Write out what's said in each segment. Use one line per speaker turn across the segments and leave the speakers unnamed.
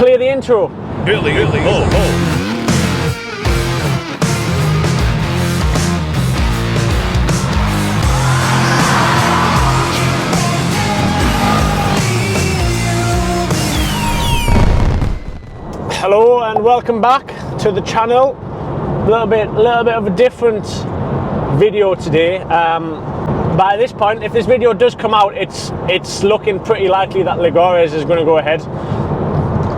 Play the intro.
Billy Ho Ho.
Hello and welcome back to the channel. A little bit of a different video today. By this point, if this video does come out, it's looking pretty likely that Lagares is going to go ahead.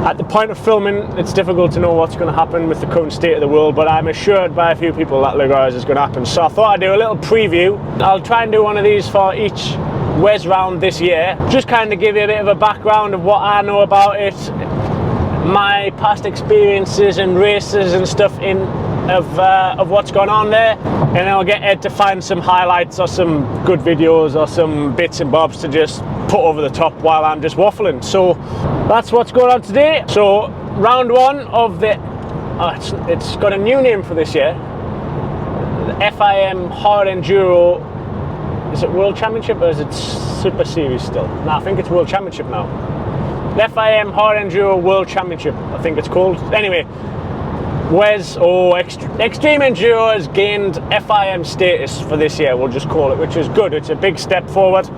At the point of filming, it's difficult to know what's going to happen with the current state of the world, but I'm assured by a few people that Lagares is going to happen. So I thought I'd do a little preview. I'll try and do one of these for each WES round this year. Just kind of give you a bit of a background of what I know about it, my past experiences and races and stuff of what's going on there, and then I'll get Ed to find some highlights or some good videos or some bits and bobs to just put over the top while I'm just waffling. So that's what's going on today. So round one of the it's got a new name for this year, the FIM Hard Enduro. Is it World Championship or is it Super Series still? No, I think it's World Championship now. The FIM Hard Enduro World Championship, I think it's called. Anyway, WES or Extreme Enduro has gained FIM status for this year, we'll just call it, which is good. It's a big step forward.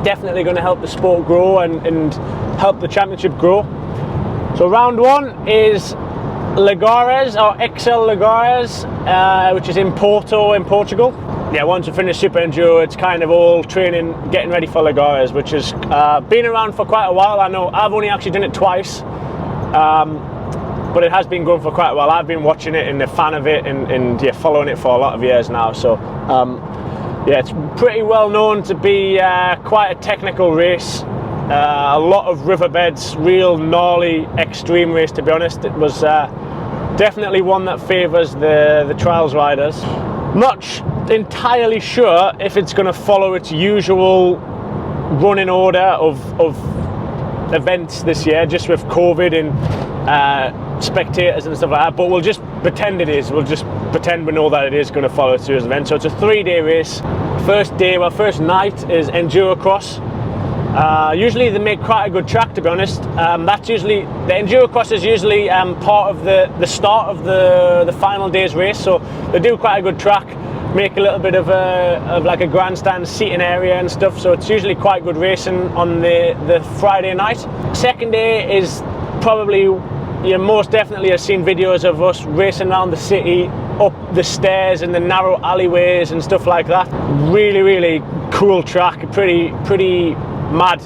Definitely going to help the sport grow and help the championship grow. So round one is Lagares, or XL Lagares, which is in Porto in Portugal. Yeah, once we finish Super Enduro, it's kind of all training, getting ready for Lagares, which has been around for quite a while. I know I've only actually done it twice, but it has been going for quite a while. I've been watching it and a fan of it, and yeah, following it for a lot of years now. So yeah, it's pretty well known to be quite a technical race. A lot of riverbeds, real gnarly extreme race, to be honest. It was definitely one that favours the trials riders. Not entirely sure if it's going to follow its usual running order of events this year, just with COVID and spectators and stuff like that, but we'll just pretend it is. We'll just pretend we know that it is going to follow through as an event. So it's a 3-day race. First night is Endurocross. Usually they make quite a good track, to be honest. That's usually, the Endurocross is usually part of the start of the final day's race, so they do quite a good track, make a little bit of like a grandstand seating area and stuff, so it's usually quite good racing on the Friday night. Second day is probably, you most definitely have seen videos of us racing around the city, up the stairs and the narrow alleyways and stuff like that. Really cool track, pretty mad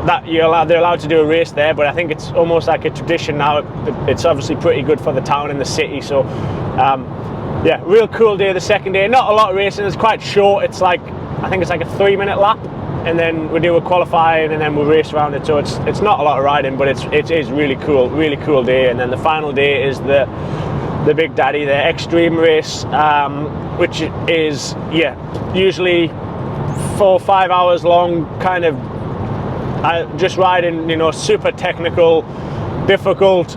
that they're allowed to do a race there, but I think it's almost like a tradition now. It's obviously pretty good for the town and the city, so yeah, real cool day the second day. Not a lot of racing, it's quite short. It's like, I think it's like a 3-minute lap, and then we do a qualifying and then we race around it, so it's not a lot of riding, but it is really cool day. And then the final day is the big daddy, the extreme race, which is, yeah, usually 4 or 5 hours long, kind of just riding, you know, super technical, difficult,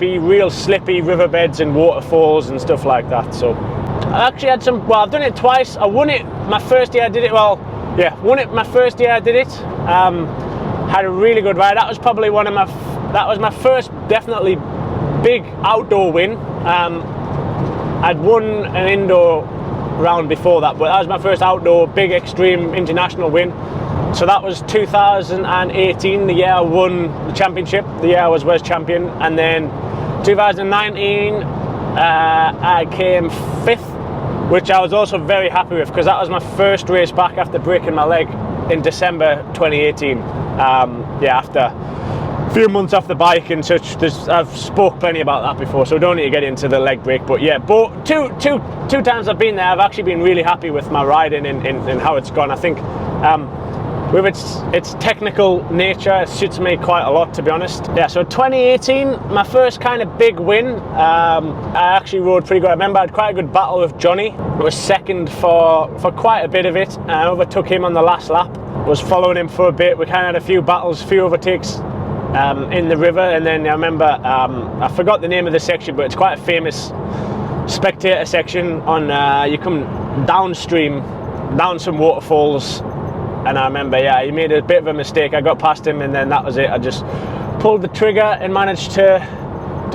real slippy riverbeds and waterfalls and stuff like that. So I actually had I've done it twice. I won it my first year I did it, won it my first year I did it. Had a really good ride. That was probably that was my first definitely big outdoor win. I'd won an indoor round before that, but that was my first outdoor big extreme international win. So that was 2018, the year I won the championship, the year I was WES champion. And then 2019 I came 5th, which I was also very happy with, because that was my first race back after breaking my leg in December 2018. Yeah, after a few months off the bike and such. I've spoke plenty about that before, so don't need to get into the leg break. But yeah, but two times I've been there, I've actually been really happy with my riding and how it's gone. I think with its technical nature, it suits me quite a lot, to be honest. Yeah, so 2018, my first kind of big win. I actually rode pretty good. I remember I had quite a good battle with Johnny. I was second for quite a bit of it. I overtook him on the last lap. Was following him for a bit. We kind of had a few battles, a few overtakes in the river, and then I remember, I forgot the name of the section, but it's quite a famous spectator section on, you come downstream, down some waterfalls, and I remember, yeah, he made a bit of a mistake. I got past him, and then that was it. I just pulled the trigger and managed to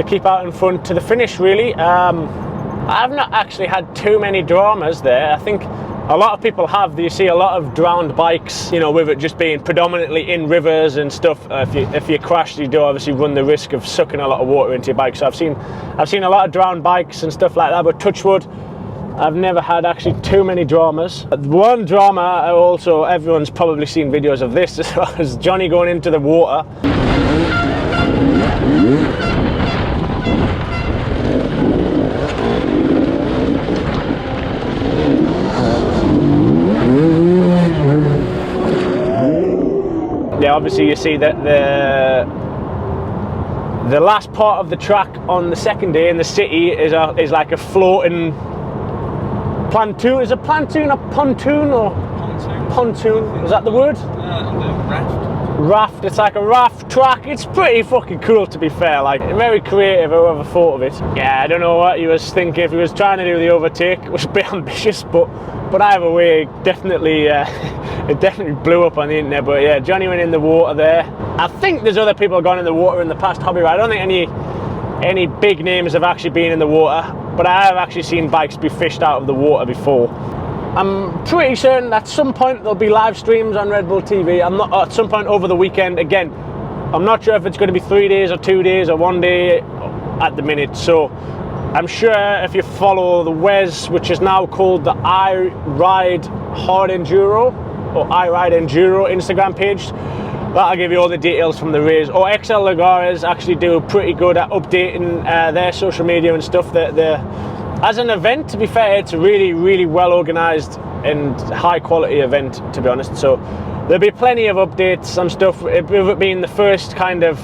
keep out in front to the finish, really. I've not actually had too many dramas there. I think a lot of people have. You see a lot of drowned bikes, you know, with it just being predominantly in rivers and stuff. If you crash, you do obviously run the risk of sucking a lot of water into your bike. So I've seen a lot of drowned bikes and stuff like that, but touch wood, I've never had actually too many dramas. One drama, also, everyone's probably seen videos of this, is Johnny going into the water. Yeah, obviously you see that the last part of the track on the second day in the city is like a floating plantoon. Is it plantoon or pontoon or pontoon? Is that the word? Raft. It's like a raft track. It's pretty fucking cool, to be fair. Like, very creative, whoever thought of it. Yeah, I don't know what he was thinking. If he was trying to do the overtake, it was a bit ambitious, but either way, it definitely blew up on the internet. But yeah, Johnny went in the water there. I think there's other people gone in the water in the past hobby ride. I don't think any big names have actually been in the water, but I have actually seen bikes be fished out of the water before. I'm pretty certain at some point there'll be live streams on Red Bull TV. At some point over the weekend. Again, I'm not sure if it's going to be 3 days or 2 days or 1 day at the minute. So I'm sure if you follow the WES, which is now called the I Ride Hard Enduro or I Ride Enduro Instagram page, that'll give you all the details from the race. Or XL Lagares actually do pretty good at updating their social media and stuff. As an event, to be fair, it's a really, really well organised and high quality event, to be honest. So there'll be plenty of updates and stuff. With it being the first kind of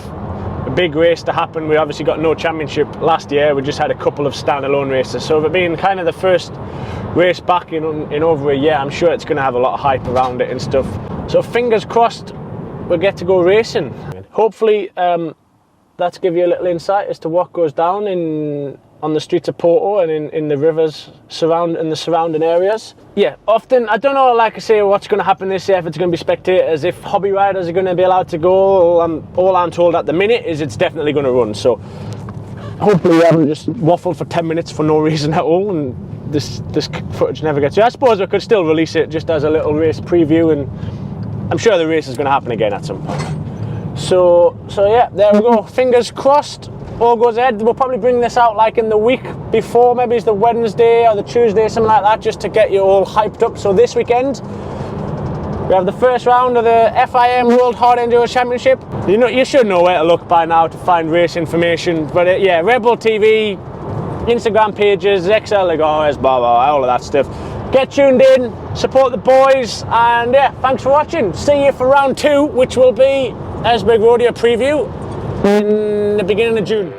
big race to happen, we obviously got no championship last year. We just had a couple of standalone races. So with it being kind of the first race back in over a year, I'm sure it's going to have a lot of hype around it and stuff. So fingers crossed we'll get to go racing. Hopefully that's give you a little insight as to what goes down on the streets of Porto and in the rivers in the surrounding areas. Yeah, often, I don't know, like I say, what's going to happen this year, if it's going to be spectators, if hobby riders are going to be allowed to go. All I'm told at the minute is it's definitely going to run. So hopefully we haven't just waffled for 10 minutes for no reason at all and this footage never gets to. I suppose I could still release it just as a little race preview, and I'm sure the race is going to happen again at some point. So yeah, there we go. Fingers crossed. All goes ahead. We'll probably bring this out like in the week before, maybe it's the Wednesday or the Tuesday, something like that, just to get you all hyped up. So this weekend we have the first round of the FIM World Hard Enduro Championship. You know, you should know where to look by now to find race information. But yeah, Red Bull TV, Instagram pages, XL Lagares, blah blah, all of that stuff. Get tuned in, support the boys, and yeah, thanks for watching. See you for round 2, which will be Esbjerg Rodeo preview in the beginning of June.